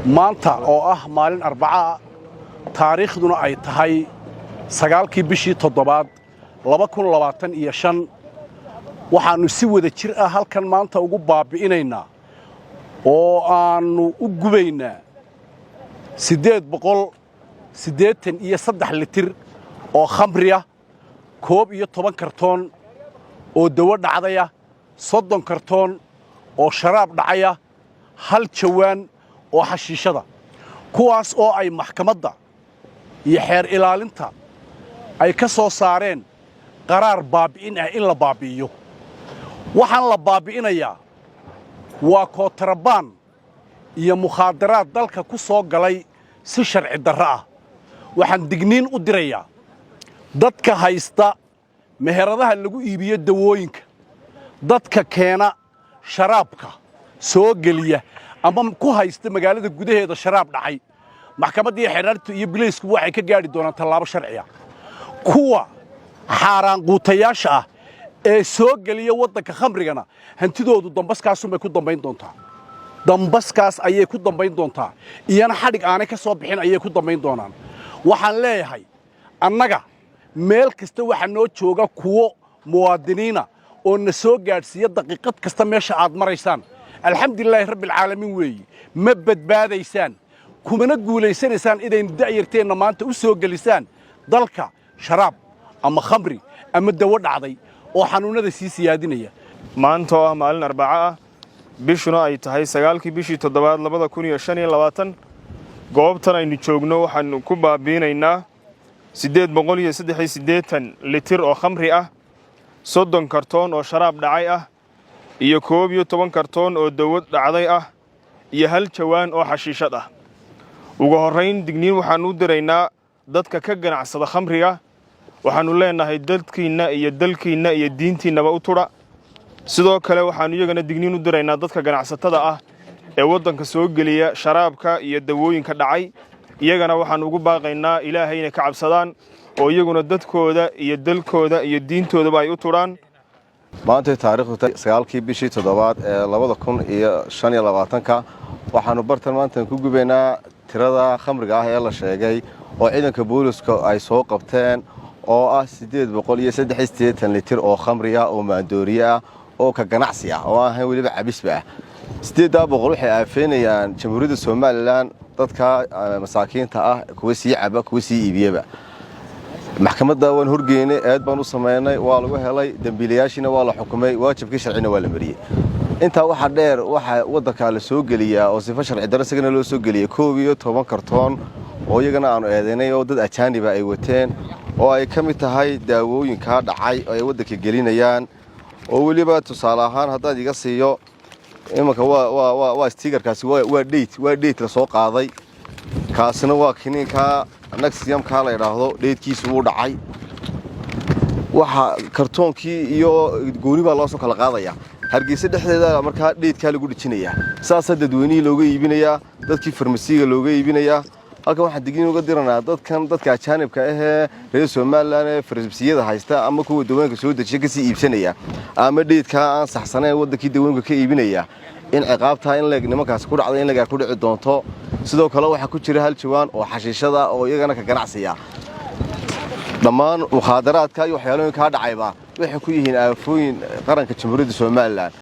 maanta oo ah maalin Arbaca taariikhduna ay tahay 9kii bishii 7 2025 waxaanu si wada jir ah halkan maanta ugu baabi'inaynaa oo aanu u gubaynaa 883 litir oo khamriya 11 kartoon oo dawo dhacdaya 30 kartoon oo sharaab dhacaya hal jawaan oo xashiishada kuwaas oo ay maxkamadda iyo xeer ilaalinta ay ka soo saareen qaraar baabi'in ah in la baabi'iyo waxaan la baabi'inayaa waa kootarabaan iyo mukhaadaraad dalka ku soo galay si sharci darro ah waxaan digniin u dirayaa dadka haysta meheradaha lagu iibiyo dawooyinka dadka keena sharaabka soo geliya ama ku haysta magaalada gudaheeda sharaab dhacay maxkamaddii xeerartu iyo bileysku waxay ka gaari doonaan tallaabo sharci ah kuwa xaaraan quutayaasha ah ee soo geliya waddanka khamrigana hantidoodu dambaskaas bay ku dambayn doontaa dambaskaas ayay ku dambayn doontaa iyana xadhig aanay ka soo bixin ayay ku dambayn doonaan waxaan leeyahay annaga meel kasta waxa noo jooga kuwo muwaadiniina oo na soo gaadhsiiya daqiiqad kasta meesha aad maraysaan alxamdulilaahi rabbil caalamiin weeye ma badbaadaysaan kumana guulaysanaysaan idin da'yarteenna maanta u soo gelisaan dalka sharaab ama khamri ama dawo dhacday oo xanuunada sii siyaadinaya maanta oo ah maalin Arbaca ah bishuna ay tahay 9kii bishii 7 2025 goobtan aynu joogno waxaan ku baabiinaynaa 883 litir oo khamri ah 30 kartoon oo sharaab dhacay ah iyo 11 kartoon oo dawo dhacday ah iyo hal jawaan oo xashiishad ah ugu horeyn digniin waxaan u diraynaa dadka ka ganacsada khamriga waxaanu leenahay dadkiina iyo dalkiina iyo diintiinaba u tura sidoo kale waxaanu iyagana digniin u diraynaa dadka ganacsatada ah ee waddanka soo geliya sharaabka iyo dawooyinka dhacay iyagana waxaan ugu baaqaynaa Ilaahay inay ka cabsadaan oo iyaguna dadkooda iyo dalkooda iyo diintoodaba ay u turaan maanta taariikhdu 9kii bishii 7 ee 2025 waxaanu bartan maanta ku gubaynaa tirada khamriga ah ee la sheegay oo ciidanka booliska ay soo qabteen oo ah 883 litir oo khamriya oo maandooriya oo ka ganacsi ah oo aan waliba cabisba ah 800 waxay aafeenayaan jamhuuriyadda Soomaaliland dadka masaakiinta ah kuwa sii caba kuwa sii iibiyaba maxkamadda waan horgeynay aad baan u sameeynay waa lagu helay dambiilayaashina waa la xukumay waajibkii sharciina waa la mariyay inta waxa dheer waxa waddanka la soo geliyaa oo sifa sharci darro sagana loo soo geliyay 11 kartoon oo iyagana aanu eedeynay oo dad ajaaniba ay wateen oo ay ka mid tahay daawooyinka dhacay oo ay waddanka gelinayaan oo waliba tusaale ahaan haddaad iga siiyo imanka waa stiikarkaasi waa date la soo qaaday kaasina waa kiniinka naxiyamka la yiraahdo dheedkiisu uu dhacay waxa kartoonkii iyo gooni baa loo soo kala qaadaya hargeysa dhexdeeda markaa dheedka lagu dhijinaya saas dadweynaha looga iibinaya dadkii farmasiga looga iibinaya halka waxa digniin uga diranaa dadka ajaanibka ah ee reer Soomaaliland ee farmasiyada haysta ama kuwa dawooyinka soo dejiya ka sii iibsanaya ama dheedka aan saxsanayn wadankii dawooyinka ka iibinaya in ciqaabta in leeg nimankaas ku dhacday in laga ku dhici doonto sidoo kale waxa ku jira hal jawaan oo xashiishada oo iyagana ka ganacsiya dhammaan mukhaadaraadka iyo waxyaalaha ka dhacayba waxay ku yihiin aafooyin qaranka jamhuuriyadda Soomaaliland